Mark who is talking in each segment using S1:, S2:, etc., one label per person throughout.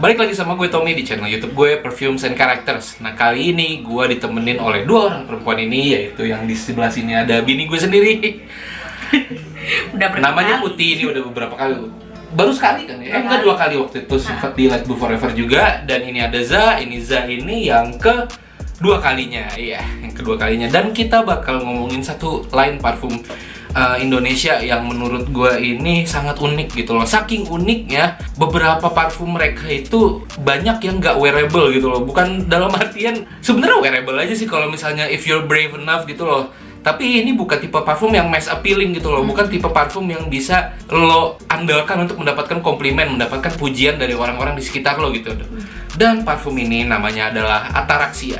S1: Balik lagi sama gue Tommy di channel YouTube gue Perfumes and Characters. Nah kali ini gue ditemenin oleh dua orang perempuan ini, yaitu yang di sebelah sini ada bini gue sendiri. Namanya Putih, ini udah beberapa kali, baru sekali kan ya? Enggak, 2 kali waktu itu sempat di Light Blue Forever juga. Dan ini ada Za ini yang kedua kalinya, iya, yang kedua kalinya. Dan kita bakal ngomongin satu line parfum Indonesia yang menurut gue ini sangat unik gitu loh. Saking uniknya, beberapa parfum mereka itu banyak yang nggak wearable gitu loh. Bukan dalam artian, sebenarnya wearable aja sih kalau misalnya if you're brave enough gitu loh. Tapi ini bukan tipe parfum yang mass appealing gitu loh. Bukan tipe parfum yang bisa lo andalkan untuk mendapatkan komplimen, mendapatkan pujian dari orang-orang di sekitar lo gitu. Dan parfum ini namanya adalah Ataraxia.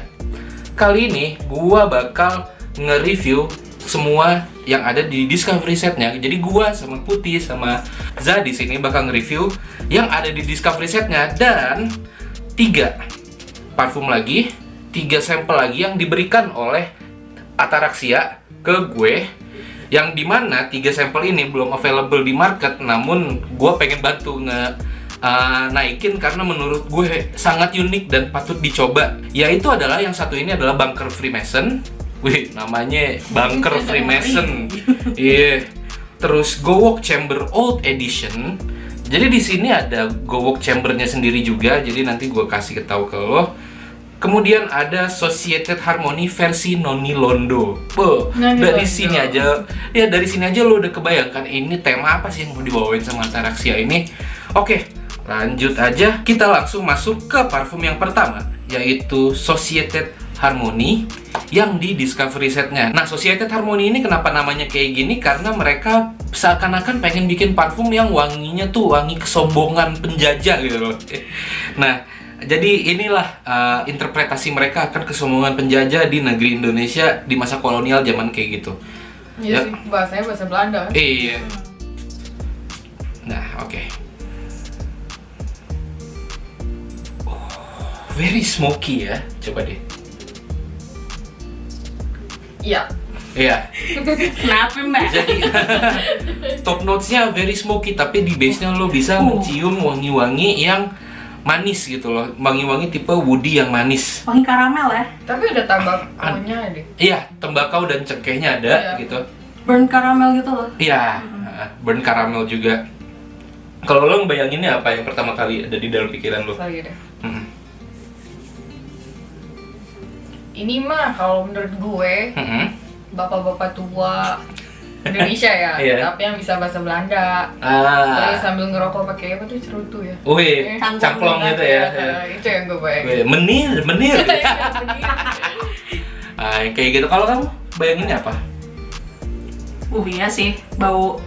S1: Kali ini gua bakal nge-review semua yang ada di Discovery setnya. Jadi gua sama Putih sama Za di sini bakal nge-review yang ada di Discovery setnya, dan 3 parfum lagi, 3 sampel lagi yang diberikan oleh Ataraxia ke gue, yang dimana 3 sampel ini belum available di market, namun gue pengen bantu naikin karena menurut gue sangat unik dan patut dicoba. Yaitu adalah yang satu ini adalah Bunker Freemason. Wih, namanya Bunker Freemason. Iya. Yeah. Terus Go Walk Chamber Old Edition. Jadi di sini ada Go Walk Chambernya sendiri juga. Jadi nanti gue kasih tahu ke lo. Kemudian ada Societed Harmony versi Noni Londo. Dari sini aja lo udah kebayangkan ini tema apa sih yang mau dibawain sama Ataraxia ini. Oke, lanjut aja. Kita langsung masuk ke parfum yang pertama, yaitu Societed Harmony yang di Discovery setnya. Nah, Societed Harmony ini kenapa namanya kayak gini? Karena mereka seakan-akan pengen bikin parfum yang wanginya tuh wangi kesombongan penjajah gitu loh. Nah, jadi inilah interpretasi mereka akan kesombongan penjajah di negeri Indonesia di masa kolonial zaman kayak gitu.
S2: Iya sih, bahasanya bahasa Belanda.
S1: Iya. Nah, oke. Very smoky ya, coba deh.
S2: Iya.
S1: Iya.
S3: Kenapa mbak?
S1: Jadi top notes-nya very smoky, tapi di base-nya lo bisa mencium wangi-wangi yang manis gitu loh. Wangi-wangi tipe woody yang manis.
S3: Wangi karamel ya?
S2: Tapi ada tambakonya deh.
S1: Iya, tembakau dan cengkehnya ada gitu.
S3: Burn karamel gitu loh.
S1: Iya, burn caramel juga. Kalau lo ngebayanginnya apa yang pertama kali ada di dalam pikiran lo?
S2: Sorry deh. Ini mah kalau menurut gue, bapak-bapak tua Indonesia ya, tapi yang bisa bahasa Belanda. Terus sambil ngerokok pakai apa tuh, cerutu ya?
S1: Wih, cangklong gitu ya.
S2: Itu yang gue bayangin.
S1: Menir. Kayak gitu. Kalau kamu bayanginnya apa?
S3: Iya sih, bau.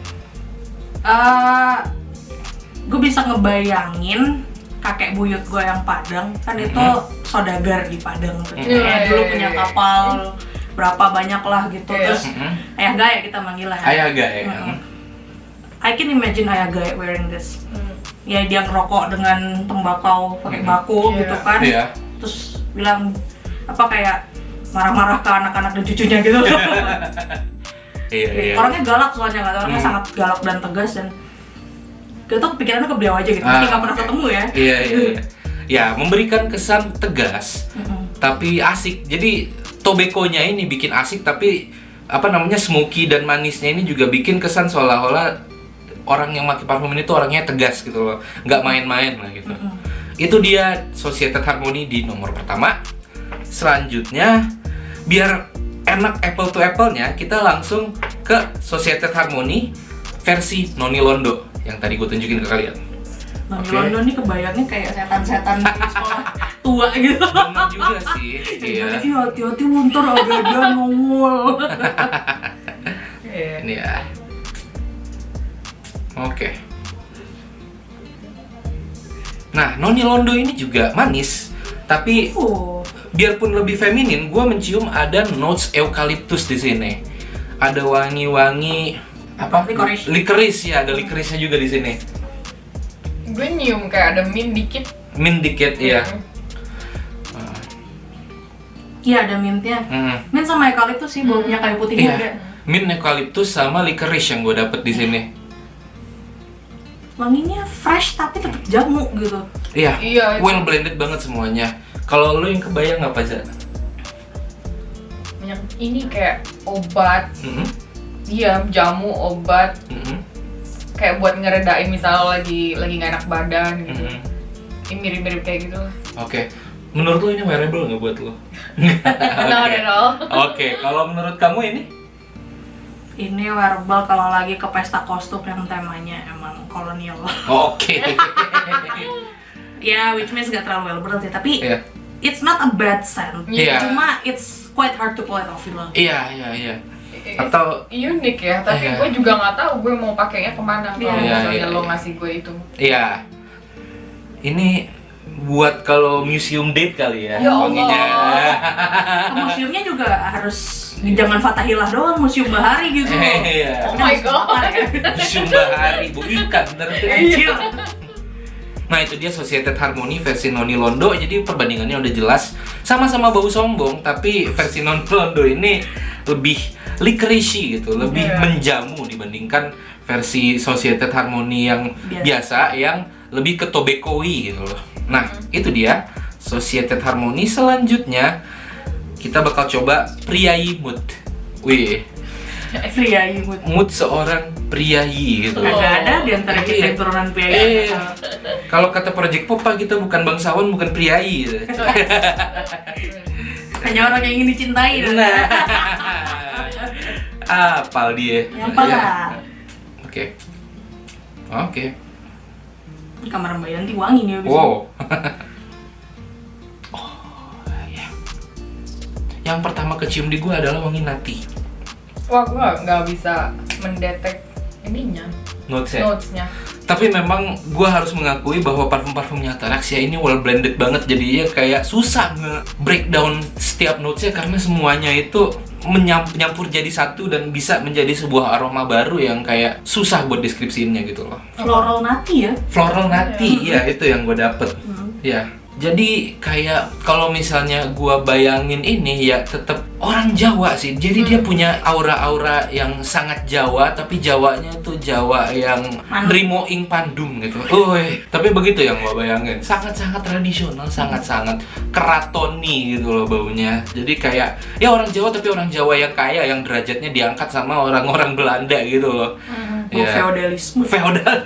S3: Gue bisa ngebayangin kakek buyut gue yang Padang, kan itu saudagar di Padang tuh. Dulu punya kapal berapa banyak lah gitu. Terus ayah gaya kita manggil lah.
S1: Ayah gaya.
S3: I can imagine ayah gaya wearing this. Ya dia ngerokok dengan tembakau pakai baku gitu kan. Terus bilang apa kayak marah-marah ke anak-anak dan cucunya gitu. Orangnya galak soalnya, orangnya sangat galak dan tegas, dan kita tuh kepikirannya ke beliau aja gitu, tapi nggak pernah ketemu ya. Iya.
S1: Ya, memberikan kesan tegas, tapi asik. Jadi tobacco-nya ini bikin asik, tapi apa namanya, smoky dan manisnya ini juga bikin kesan seolah-olah orang yang pakai parfum ini tuh orangnya tegas gitu loh, nggak main-main lah gitu. Itu dia Societed Harmony di nomor pertama. Selanjutnya, biar enak apple to apple-nya, kita langsung ke Societed Harmony versi Noni Londo yang tadi gue tunjukin ke kalian.
S3: Noni Londo nih kebayangnya kayak setan-setan di sekolah tua gitu.
S1: Bener juga sih. Iya.
S3: Hati-hati muntur agak-agak nongol.
S1: Ini ya. Oke. Nah, Noni Londo ini juga manis, tapi biarpun lebih feminin, gue mencium ada notes eucalyptus di sini. Ada wangi-wangi apa? Licorice ya, ada licorice-nya juga di sini.
S2: Gue nyium kayak ada mint dikit.
S1: Mint dikit, iya.
S3: Iya, ada mintnya. Mint sama eucalyptus sih, baunya kayu putihnya ada.
S1: Mint, eucalyptus sama licorice yang gue dapet di sini.
S3: wanginya fresh tapi tetap jamu gitu.
S1: Iya, well blended banget semuanya. Kalau lu yang kebayang apa aja?
S2: Banyak ini kayak obat. Iya, jamu, obat. Kayak buat ngeredain misalnya lagi nggak enak badan gitu. Ini mirip-mirip kayak gitu lah.
S1: Oke. Menurut lu ini wearable nggak buat lu?
S2: Not at all.
S1: Oke, kalau menurut kamu ini?
S3: Ini wearable kalau lagi ke pesta kostum yang temanya emang kolonial.
S1: Oke.
S3: Ya, which means gak terlalu wearable sih, tapi
S1: Iya.
S3: it's not a bad scent.
S1: Iya.
S3: Cuma it's quite hard to pull it off gitu.
S1: Iya. Atau
S2: unik ya, tapi gue juga nggak tahu gue mau pakainya kemana kalau misalnya lo ngasih gue itu.
S1: Iya. Ini buat kalau museum date kali ya.
S2: Ya Allah.
S1: Wanginya.
S3: Museumnya juga harus jangan Fatahillah doang, museum bahari gitu.
S1: Iya.
S2: Oh my god.
S1: Museum bahari, bu ikan bener kecil. Nah itu dia Societed Harmony versi Noni Londo. Jadi perbandingannya udah jelas. Sama-sama bau sombong, tapi versi Noni Londo ini lebih licorice gitu, lebih menjamu dibandingkan versi Societed Harmony yang biasa yang lebih ke tobacco-y gitu loh. Nah itu dia Societed Harmony. Selanjutnya kita bakal coba Priayi Mood. Wih,
S3: Priayi
S1: mood seorang priayi gitu.
S3: Gak ada di antara kita yang turunan priayi.
S1: Kalau kata Project Popa kita bukan bangsawan, bukan priayi gitu.
S3: Hanya orang yang ingin dicintai.
S1: Apal dia.
S3: Apalah.
S1: Oke.
S3: Kamar Mbak Yanti wangi nih abis.
S1: Wow. Ya. Yang pertama kecium di gua adalah wangi nati.
S2: Wah, gue nggak bisa mendetek ininya, notesnya.
S1: Tapi memang gue harus mengakui bahwa parfum-parfumnya Ataraxia ini well blended banget. Jadinya kayak susah nge-breakdown setiap notesnya karena semuanya itu menyampur jadi satu dan bisa menjadi sebuah aroma baru yang kayak susah buat deskripsiinnya gitu loh.
S3: Floral nati ya?
S1: Floral nati, ya itu yang gue dapet. Ya. Jadi kayak kalau misalnya gua bayangin ini ya tetap orang Jawa sih. Jadi dia punya aura-aura yang sangat Jawa, tapi Jawanya tuh Jawa yang Nrimo ing Pandum gitu. Tapi begitu yang gua bayangin. Sangat-sangat tradisional, sangat-sangat keratoni gitu loh baunya. Jadi kayak ya orang Jawa tapi orang Jawa yang kaya, yang derajatnya diangkat sama orang-orang Belanda gitu loh.
S3: Feodalisme.
S1: Feodal.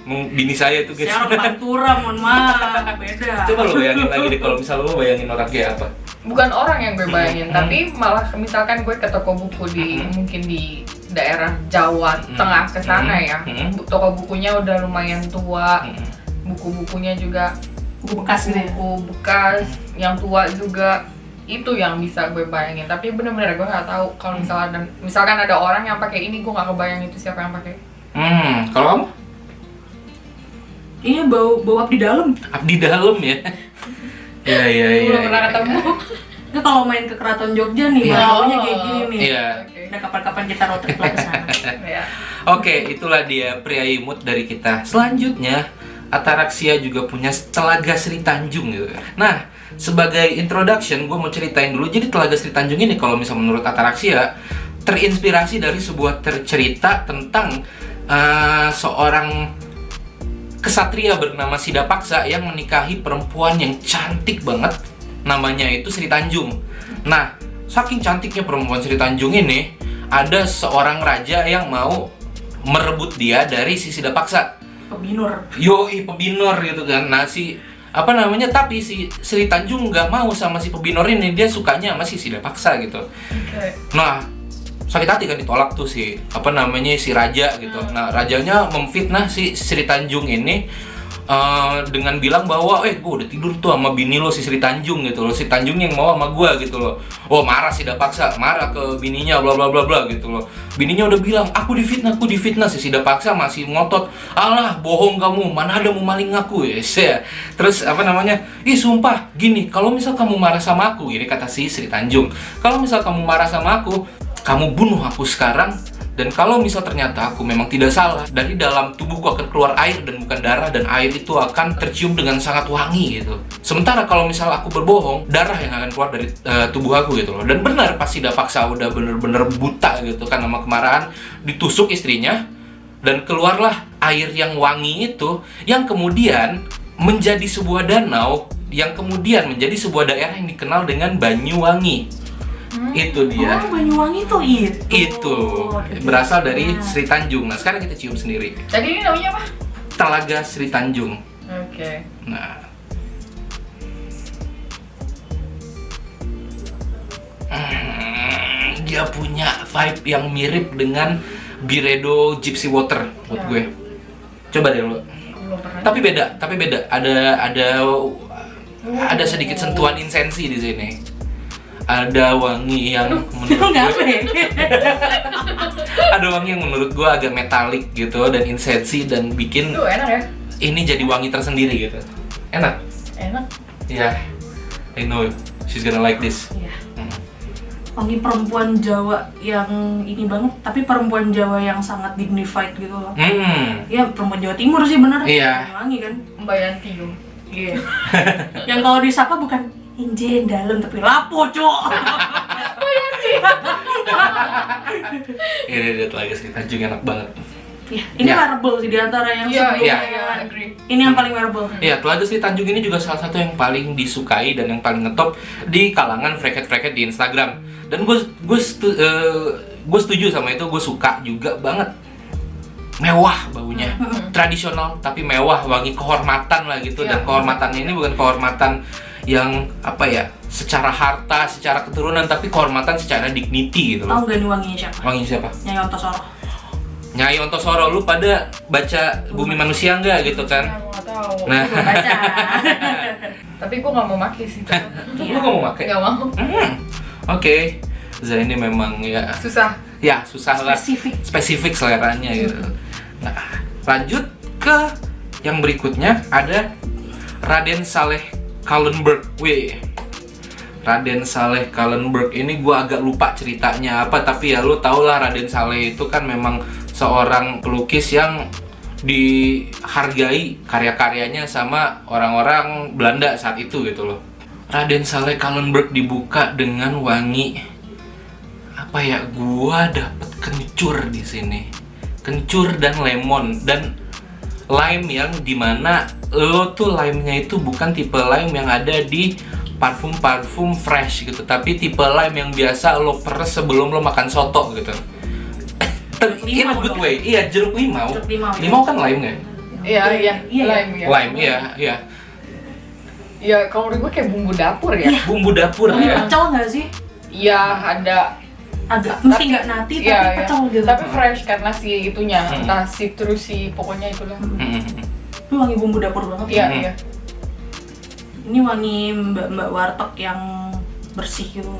S1: Bini saya tuh guys.
S3: Saya orang Pantura, mohon maaf, beda.
S1: Coba lo bayangin lagi deh kalau misalnya lo bayangin orang kayak apa.
S2: Bukan orang yang gue bayangin, tapi malah misalkan gue ke toko buku di mungkin di daerah Jawa Tengah ke sana ya. Toko bukunya udah lumayan tua. Buku-bukunya juga
S3: buku bekas gitu ya?
S2: Buku bekas yang tua juga. Itu yang bisa gue bayangin. Tapi bener-bener gue nggak tahu kalau misalkan ada orang yang pakai ini, gue nggak kebayang itu siapa yang pakai.
S1: Kalau kamu?
S3: Iya, bau abdi dalam.
S1: Abdi dalam ya. Iya.
S2: Belum pernah ketemu.
S3: Nah, kalau main ke Keraton Jogja nih, baunya kayak gini nih.
S1: Iya.
S3: Nah, kapan-kapan kita road trip lah ke sana.
S1: Oke, itulah dia Priayi Mood dari kita. Selanjutnya, Ataraxia juga punya Telaga Sri Tanjung gitu. Nah, sebagai introduction, gue mau ceritain dulu. Jadi Telaga Sri Tanjung ini kalau misalnya menurut Ataraxia terinspirasi dari sebuah cerita tentang seorang kesatria bernama Sidapaksa yang menikahi perempuan yang cantik banget, namanya itu Sri Tanjung. Nah, saking cantiknya perempuan Sri Tanjung ini, ada seorang raja yang mau merebut dia dari si Sidapaksa.
S3: Pebinor.
S1: Pebinor gitu kan. Nah, tapi si Sri Tanjung nggak mau sama si Pebinor ini, dia sukanya sama si Sidapaksa gitu. Nah, sakit hati kan ditolak tuh si raja gitu. Nah, rajanya memfitnah si Sri Tanjung ini dengan bilang bahwa gue udah tidur tuh sama bini lo si Sri Tanjung gitu loh. Si Tanjung yang mau sama gue gitu loh. Marah Sidapaksa, marah ke bininya bla bla bla bla gitu loh. Bininya udah bilang, aku difitnah. Si Sidapaksa masih ngotot, alah bohong kamu, mana ada mau maling aku ya. Terus sumpah gini, kalau misal kamu marah sama aku, ini kata si Sri Tanjung, kalau misal kamu marah sama aku, kamu bunuh aku sekarang, dan kalau misal ternyata aku memang tidak salah, dari dalam tubuhku akan keluar air dan bukan darah, dan air itu akan tercium dengan sangat wangi gitu. Sementara kalau misal aku berbohong, darah yang akan keluar dari tubuh aku gitu loh. Dan benar pas Sidapaksa udah bener-bener buta gitu kan sama kemarahan, ditusuk istrinya, Dan keluarlah air yang wangi itu, yang kemudian menjadi sebuah danau, yang kemudian menjadi sebuah daerah yang dikenal dengan Banyuwangi. Itu dia.
S3: Oh, Banyuwangi tuh itu.
S1: Itu berasal dari Sri Tanjung. Nah, sekarang kita cium sendiri.
S2: Tadi ini namanya apa?
S1: Telaga Sri Tanjung.
S2: Oke.
S1: Nah, dia punya vibe yang mirip dengan Byredo Gypsy Water buat gue. Coba deh lu.
S2: Belum pernah.
S1: Tapi beda. Ada sedikit sentuhan insensi di sini. Ada wangi yang menurut gue ada wangi yang menurut gue agak metalik gitu dan insensi dan bikin
S2: Tuh enak ya?
S1: ini jadi wangi tersendiri gitu. Enak.
S2: Enak.
S1: Ya. I know she's gonna like this.
S3: Iya. Wangi perempuan Jawa yang ini banget, tapi perempuan Jawa yang sangat dignified gitu loh. Iya, perempuan Jawa Timur sih bener.
S1: Iya.
S3: Wangi kan.
S2: Mbak Yanti tuh.
S3: Iya. Yang kalau disapa bukan Injen dalam tapi lapo, Cuk.
S1: Ini dia Telaga Sri Tanjung enak banget.
S3: Iya, ini
S1: Ya.
S3: wearable sih di antara yang
S2: Iya,
S3: sebelumnya.
S2: iya, agree.
S3: Ini yang paling wearable.
S1: Iya, Telaga Sri Tanjung ini juga salah satu yang paling disukai dan yang paling ngetop di kalangan freket-freket di Instagram. Dan gue setuju sama itu, gue suka juga banget. Mewah baunya, tradisional tapi mewah, wangi kehormatan lah gitu.
S2: Iya.
S1: Dan kehormatannya ini bukan kehormatan yang apa ya, secara harta, secara keturunan, tapi kehormatan secara dignity gitu
S3: Tahu
S1: loh.
S3: nggak nih wanginya siapa?
S1: Wanginya siapa?
S3: Nyai Ontosoro.
S1: Nyai Ontosoro. Lu pada baca Bumi Manusia nggak gitu kan?
S2: Aku nggak tahu.
S1: Nah.
S3: Belum baca.
S2: Tapi gue nggak mau pakai sih.
S1: Lu nggak mau pakai?
S2: Nggak mau.
S1: Oke. Zah ini memang ya
S2: Susah.
S1: susah lah, spesifik seleranya gitu. Nah, lanjut ke yang berikutnya, ada Raden Saleh Kallenberg. Wih, Raden Saleh Kallenberg ini gue agak lupa ceritanya apa, tapi ya lu tau lah Raden Saleh itu kan memang seorang pelukis yang dihargai karya-karyanya sama orang-orang Belanda saat itu gitu loh. Raden Saleh Kallenberg dibuka dengan wangi apa ya? Gua dapet kencur di sini, kencur dan lemon dan lime, yang dimana lo tuh limenya itu bukan tipe lime yang ada di parfum fresh gitu, tapi tipe lime yang biasa lo peres sebelum lo makan soto gitu. In a good way. Iya, jeruk limau.
S3: Jeruk limau, ya.
S1: Limau kan lime nggak?
S2: Iya,
S3: Iya.
S2: lime ya.
S1: Lime, iya.
S2: Ya kalau menurut gue kayak bumbu dapur ya.
S3: Iya.
S1: Bumbu dapur
S3: Wangi
S1: ya.
S3: pecel nggak sih?
S2: Iya, ada.
S3: Agak mesti nggak nati tapi
S2: Iya,
S3: pecel gitu.
S2: Tapi fresh karena si itunya, entah citrusi, pokoknya itulah.
S3: Ini wangi bumbu dapur banget.
S2: Iya,
S3: ya.
S2: iya.
S3: Ini wangi mbak-mbak warteg yang bersih gitu.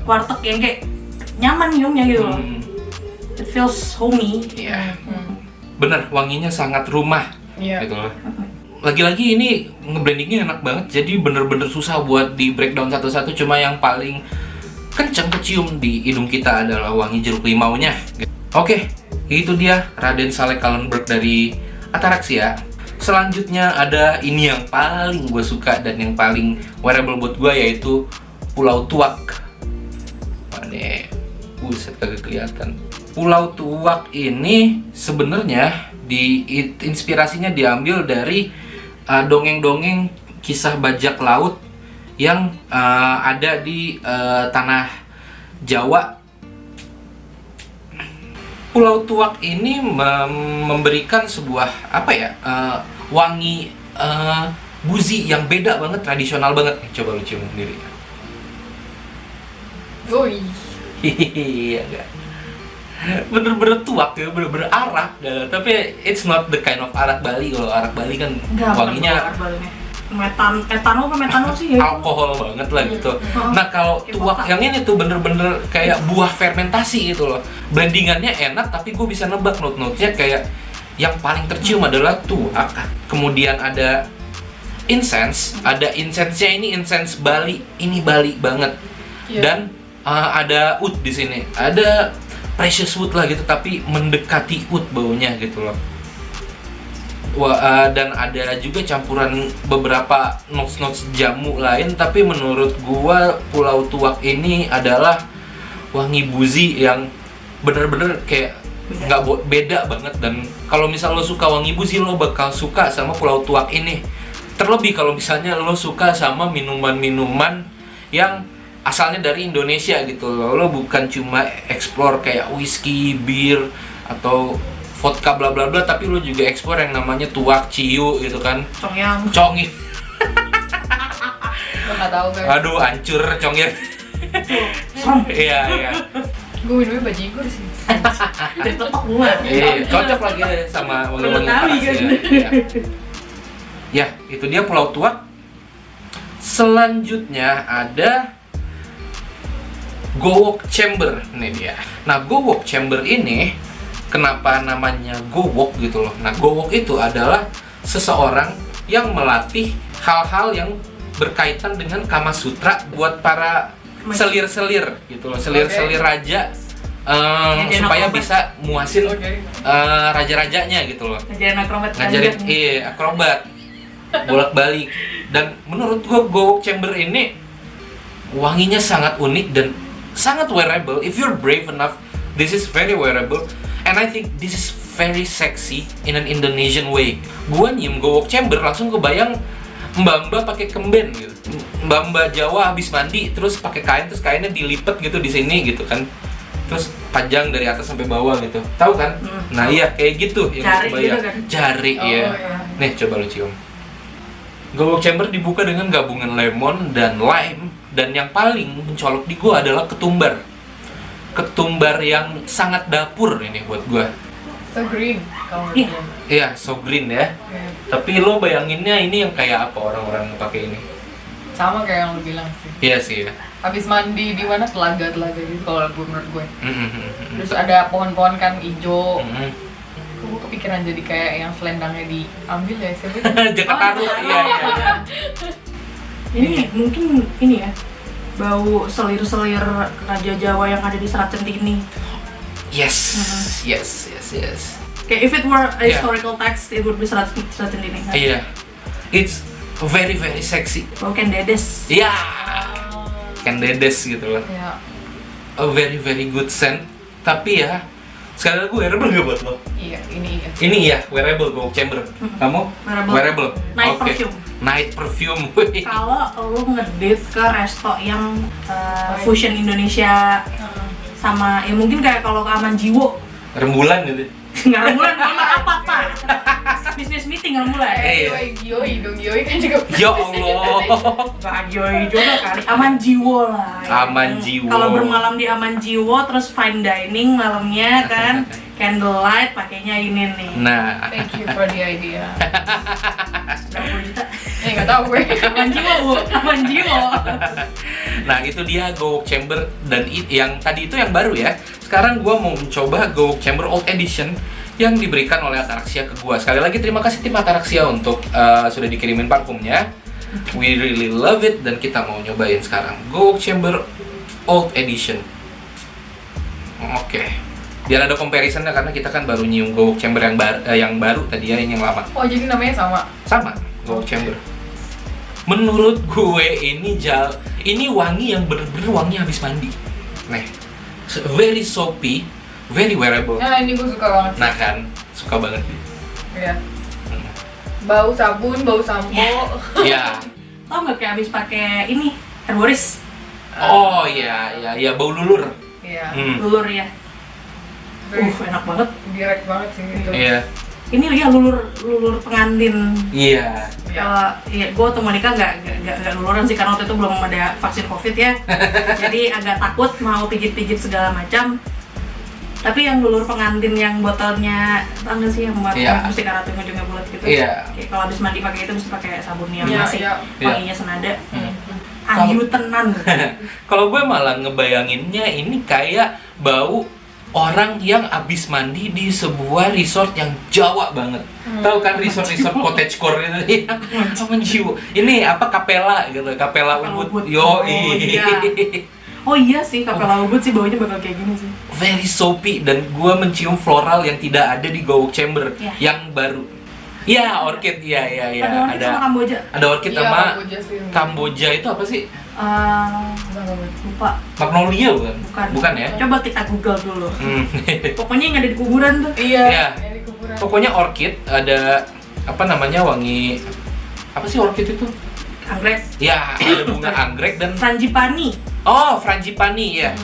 S3: Warteg yang kayak nyaman nyiumnya gitu loh. It feels homey.
S1: Iya. Bener, wanginya sangat rumah.
S2: Iya.
S1: Gitu loh. Lagi-lagi ini ngebrandingnya enak banget, jadi bener-bener susah buat di breakdown satu-satu. Cuma yang paling kenceng kecium di hidung kita adalah wangi jeruk limaunya. Oke, itu dia Raden Saleh Kallenberg dari Ataraxia. Selanjutnya ada ini yang paling gue suka dan yang paling wearable buat gue, yaitu Pulau Tuak. Mana? Buset, kagak kelihatan. Pulau Tuak ini sebenarnya inspirasinya diambil dari dongeng-dongeng kisah bajak laut yang ada di tanah Jawa. Pulau Tuak ini memberikan sebuah apa ya, wangi buzi yang beda banget, tradisional banget. Coba lu cium sendiri.
S2: Woi.
S1: Iya enggak? Bener-bener tuak ya, bener-bener arak ya. Tapi it's not the kind of arak Bali. Kalau arak Bali kan
S3: Enggak,
S1: wanginya
S3: metanol sih ya.
S1: alkohol banget lah gitu. Nah kalau tuak yang ini tuh bener-bener kayak buah fermentasi gitu loh. Blendingannya enak, tapi gue bisa nebak note-notenya kayak yang paling tercium adalah tuak. Kemudian ada incense, ini incense Bali, ini Bali banget.
S2: Iya.
S1: Dan ada oud di sini, ada precious wood lah gitu, tapi mendekati oud baunya gitu loh. Dan ada juga campuran beberapa notes jamu lain, tapi menurut gua Pulau Tuak ini adalah wangi buzi yang bener-bener kayak beda banget. Dan kalau misal lo suka Wangi Buzi, lo bakal suka sama Pulau Tuak ini. Terlebih kalau misalnya lo suka sama minuman-minuman yang asalnya dari Indonesia gitu loh. Lo bukan cuma explore kayak whisky, bir, atau vodka bla bla bla, tapi lo juga explore yang namanya tuak, ciu gitu kan. Congyang.
S2: Gue nggak tahu kan.
S1: Aduh, hancur Congyang. Iya.
S2: Gue minumnya bajigur sih.
S3: Tetok gua.
S1: Cocok lagi sama wangi-wangi panas ya. Ya, itu dia Pulau Tuak. Selanjutnya ada Gowok Chamber. Ini dia. Nah, Gowok Chamber ini kenapa namanya Gowok gitu loh. Nah, Gowok itu adalah seseorang yang melatih hal-hal yang berkaitan dengan Kama Sutra buat para selir-selir gitu loh, selir-selir raja supaya bisa muasin raja-rajanya gitu loh. Ngajarin akrobat bolak-balik. Dan menurut gua Gowok Chamber ini wanginya sangat unik dan sangat wearable. If you're brave enough, this is very wearable. And I think this is very sexy in an Indonesian way. Gua nyium Gowok Chamber langsung kebayang mbak-mbak pakai kemben gitu. Mbak-mbak Jawa habis mandi terus pakai kain, terus kainnya dilipet gitu di sini gitu kan. Terus panjang dari atas sampai bawah gitu. Tahu kan? Nah, iya kayak gitu yang
S3: jari
S1: kebayang.
S3: gitu kan?
S1: Jari ya. Nih, coba lu cium. Gowok Chamber dibuka dengan gabungan lemon dan lime, dan yang paling mencolok di gua adalah ketumbar. Ketumbar yang sangat dapur ini buat gua.
S2: So green kalau
S1: Iya, so green ya. Tapi lo bayanginnya ini yang kayak apa orang-orang pakai ini?
S2: Sama kayak yang lo bilang sih.
S1: Iya sih ya.
S2: Habis mandi di mana telaga-telaga gitu kalau menurut gue. Terus ada pohon-pohon kan hijau. Gue kepikiran jadi kayak yang selendangnya diambil ya sih.
S1: Jakarta Taruh, iya.
S3: Ini mungkin ini ya, bau selir-selir Raja Jawa yang ada di Serat Centini.
S1: Yes.
S3: Kayak if it were a historical text, it would be Serat Centini.
S1: Iya. It's very very sexy.
S3: Bau Ken Dedes.
S1: Iya. Ken Dedes gitu loh.
S2: Iya.
S1: A very very good scent. Tapi ya, sekali lagi wearable nggak buat lo?
S2: Iya, ini iya.
S1: Ini ya, wearable Gowok Chamber. Kamu? Wearable.
S3: Night perfume.
S1: Night perfume.
S3: Kalau lo ngedate ke resto yang fusion Indonesia sama ya mungkin kayak kalau ke Aman Jiwo.
S1: Rembulan gitu.
S3: Nggak rembulan, apa pak? Business meeting rembulan.
S2: Gioi kan juga.
S1: Ya Allah.
S3: Nggak Gioi juga kali. Aman Jiwo lah.
S1: Aman Jiwo.
S3: Kalau bermalam di Aman Jiwo, terus fine dining malamnya kan, candlelight, pakainya ini nih.
S1: Nah.
S2: Thank you for the idea.
S3: Berapa juta?
S2: Nggak tahu gue.
S3: Aman Jiwo bu, Aman Jiwo.
S1: Nah itu dia Gowok Chamber, dan yang tadi itu yang baru ya. Sekarang gua mau mencoba Gowok Chamber Old Edition yang diberikan oleh Ataraxia ke gua. Sekali lagi terima kasih tim Ataraxia untuk sudah dikirimin parfumnya. We really love it dan kita mau nyobain sekarang Gowok Chamber Old Edition. Oke. Biar ada comparisonnya karena kita kan baru nyium Gowok Chamber yang baru tadi ya, ini yang lama.
S2: Oh jadi namanya sama?
S1: Sama, Gowok Chamber. Menurut gue ini wangi yang bener-bener wangi habis mandi. Nih, very soapy, very wearable.
S2: Nah ini gue suka banget.
S1: Nah kan, suka banget.
S2: Iya. Bau sabun, bau sampo.
S1: Iya.
S3: Tau nggak kayak habis pakai ini Herboris?
S1: Oh iya, bau lulur.
S2: Iya.
S3: Lulur ya. Enak banget.
S2: Direct banget sih itu.
S1: Iya.
S3: Ini ya lulur pengantin.
S1: Iya.
S3: Kalau ya gue atau Monica nggak luluran sih karena waktu itu belum ada vaksin COVID ya. Jadi agak takut mau pijit-pijit segala macam. Tapi yang lulur pengantin yang botolnya tau nggak sih yang buat mesti karatu ujungnya bulat gitu.
S1: Iya.
S3: Kayak kalau habis mandi pakai itu mesti pakai sabun yang
S2: Iya,
S3: masih
S2: iya.
S3: wanginya senada. Ayu tenan.
S1: Kalau gue malah ngebayanginnya ini kayak bau orang yang abis mandi di sebuah resort yang Jawa banget. Tahu kan resort cottagecore gitu. Aman Jiwo. Ini apa Kapela gitu, Kapela Ubud.
S3: Oh iya sih, Kapela Ubud sih baunya bakal kayak gini sih.
S1: Very soapy, dan gua mencium floral yang tidak ada di Gowok Chamber yang baru. Iya, orchid. Iya.
S3: Ada orchid sama Kamboja.
S1: Ada orchid sama Kamboja itu apa sih?
S3: Lupa.
S1: Magnolia bukan? Bukan ya?
S3: Coba kita Google dulu. Pokoknya yang ada di kuburan tuh.
S2: Iya. Di kuburan.
S1: Pokoknya orchid ada apa namanya wangi apa sih orchid itu?
S3: Anggrek.
S1: Ya, ada bunga anggrek dan
S3: Frangipani.
S1: Oh, frangipani ya.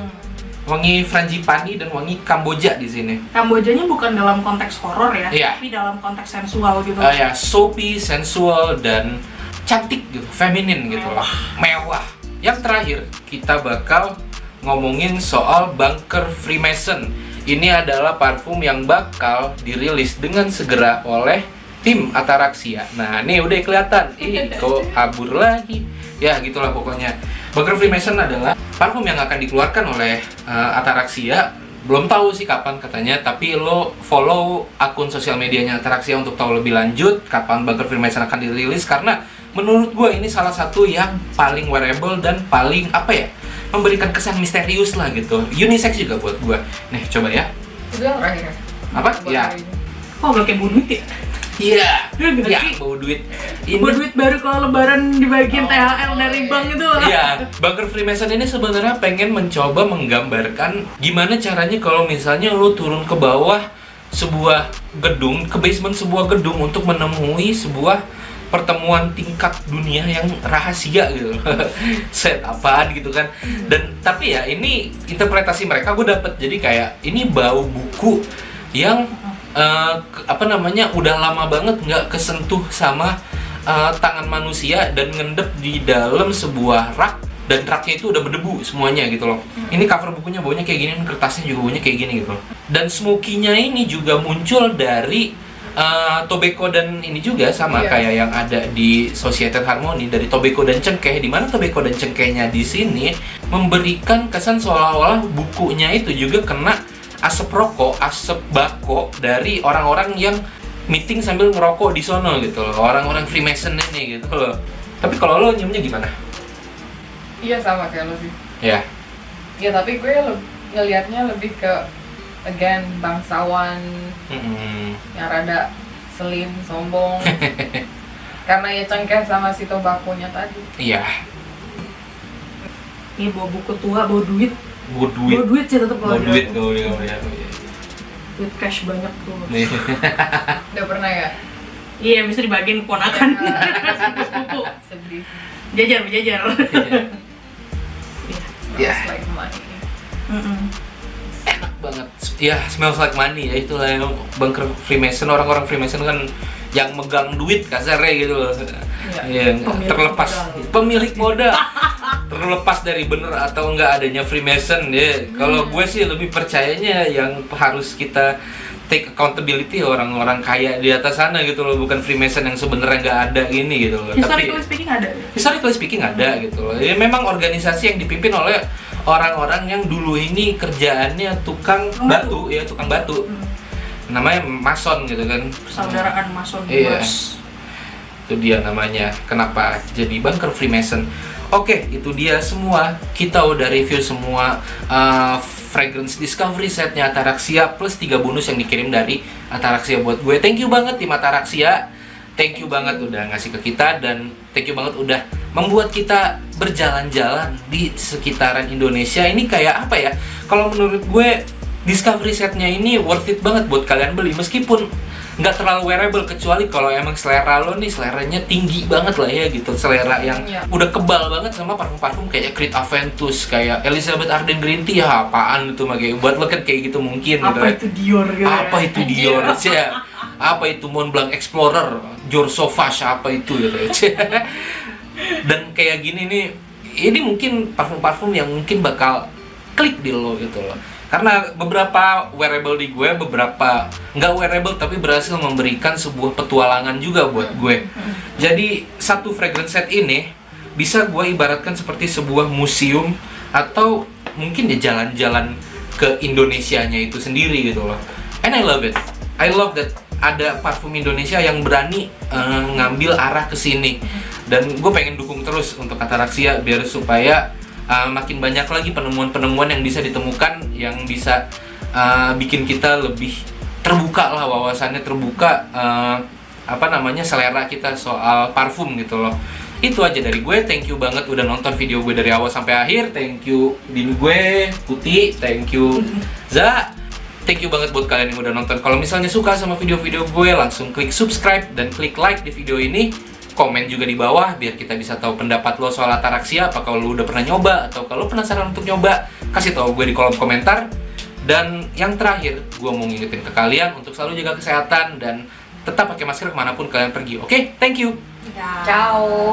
S1: Wangi frangipani dan wangi Kamboja di sini.
S3: Kambojanya bukan dalam konteks horor ya,
S1: Iya.
S3: tapi dalam konteks sensual gitu.
S1: Ya, soapy, sensual dan cantik gitu, feminin gitu loh. Mewah. Yang terakhir, kita bakal ngomongin soal Bunker Freemason. Ini adalah parfum yang bakal dirilis dengan segera oleh tim Ataraxia. Nah, ini udah kelihatan. Kok kabur lagi. Ya, gitulah pokoknya. Bunker Freemason adalah parfum yang akan dikeluarkan oleh Ataraxia. Belum tahu sih kapan katanya, tapi lo follow akun sosial medianya Ataraxia untuk tahu lebih lanjut kapan Bunker Freemason akan dirilis, karena menurut gue ini salah satu yang paling wearable dan paling memberikan kesan misterius lah gitu. Unisex juga buat gue. Nih, coba ya.
S2: Itu yang terakhir ya?
S1: Apa? Ya.
S3: Oh, udah kayak bau duit ya?
S1: Iya.
S3: Iya,
S1: Ya, bau duit.
S3: Bau duit baru kalau lebaran dibagiin THR dari bank itu.
S1: Iya, Bunker Freemason ini sebenarnya pengen mencoba menggambarkan gimana caranya kalau misalnya lo turun ke bawah sebuah gedung, ke basement sebuah gedung untuk menemui sebuah pertemuan tingkat dunia yang rahasia gitu. Set apaan gitu kan. Dan tapi ya ini interpretasi mereka gue dapet, jadi kayak ini bau buku yang udah lama banget nggak kesentuh sama tangan manusia dan ngendep di dalam sebuah rak, dan raknya itu udah berdebu semuanya gitu loh. Ini cover bukunya baunya kayak gini, kertasnya juga baunya kayak gini gitu loh. Dan smoky-nya ini juga muncul dari tobacco dan ini juga sama kayak yang ada di Societed Harmony, dari tobacco dan cengkeh, di mana tobacco dan cengkehnya di sini memberikan kesan seolah-olah bukunya itu juga kena asap rokok, asap bako dari orang-orang yang meeting sambil ngerokok di sono gitu loh, orang-orang Freemason ini gitu loh. Tapi kalau lo nyiumnya gimana?
S2: Iya sama kayak lo sih.
S1: Ya.
S2: Ya tapi gue ngelihatnya lebih ke again bangsawan yang rada selim, sombong. Karena ya cengkeh sama si tobakonya tadi.
S1: Iya.
S3: Ini bawa buku tua, bawa duit.
S1: Bawa duit
S3: sih tetap
S1: bawa duit.
S3: Duit cash banyak tuh.
S2: Udah pernah ya?
S3: Iya, bisa dibagiin keponakan. Sepupu.
S2: Sedih.
S3: Jajar.
S1: Iya.
S2: Like money.
S1: Enak banget. Ya, smells like money ya, itulah yang Bunker Freemason. Orang-orang Freemason kan yang megang duit kasarnya gitu loh. Yang terlepas pemilik modal. Terlepas dari bener atau enggak adanya Freemason ya. Kalau gue sih lebih percayanya yang harus kita take accountability orang-orang kaya di atas sana gitu loh, bukan Freemason yang sebenarnya nggak ada gini gitu loh.
S3: Historically speaking ada.
S1: Historically speaking ada gitu loh. Ya memang organisasi yang dipimpin oleh orang-orang yang dulu ini kerjaannya tukang batu ya, tukang batu. Namanya Mason gitu kan.
S3: Persaudaraan Mason.
S1: Iya. Itu dia namanya. Kenapa jadi Bunker Freemason? Oke, itu dia semua. Kita udah review semua fragrance discovery setnya Ataraxia plus 3 bonus yang dikirim dari Ataraxia buat gue. Thank you banget tim Ataraxia. Thank you banget udah ngasih ke kita, dan thank you banget udah membuat kita berjalan-jalan di sekitaran Indonesia. Ini kayak apa ya? Kalau menurut gue discovery setnya ini worth it banget buat kalian beli, meskipun nggak terlalu wearable, kecuali kalau emang selera lo nih seleranya tinggi banget lah ya gitu, selera yang udah kebal banget sama parfum-parfum kayak Creed Aventus, kayak Elizabeth Arden Green Tea, ya apaan itu makanya buat lo kan kayak gitu mungkin gitu.
S3: Apa itu Dior gitu?
S1: Apa itu Dior ya? Apa itu Mont Blanc Explorer, Dior Sauvage, apa itu gitu ya? Dan kayak gini nih, ini mungkin parfum-parfum yang mungkin bakal klik di lo gitu loh. Karena beberapa wearable di gue, beberapa nggak wearable tapi berhasil memberikan sebuah petualangan juga buat gue. Jadi satu fragrance set ini bisa gue ibaratkan seperti sebuah museum, atau mungkin ya jalan-jalan ke Indonesianya itu sendiri gitu loh. And I love it. I love that ada parfum Indonesia yang berani ngambil arah ke sini. Dan gue pengen dukung terus untuk Ataraxia biar supaya makin banyak lagi penemuan-penemuan yang bisa ditemukan, yang bisa bikin kita lebih terbuka lah wawasannya, terbuka selera kita soal parfum gitu loh. Itu aja dari gue. Thank you banget udah nonton video gue dari awal sampai akhir. Thank you bini gue, Putih. Thank you Za. Thank you banget buat kalian yang udah nonton. Kalau misalnya suka sama video-video gue, langsung klik subscribe dan klik like di video ini. Komen juga di bawah biar kita bisa tahu pendapat lo soal Ataraxia. Apakah lo udah pernah nyoba atau kalau penasaran untuk nyoba, kasih tahu gue di kolom komentar. Dan yang terakhir, gue mau ngingetin ke kalian untuk selalu jaga kesehatan dan tetap pakai masker kemanapun kalian pergi. Oke? Thank you.
S2: Ciao.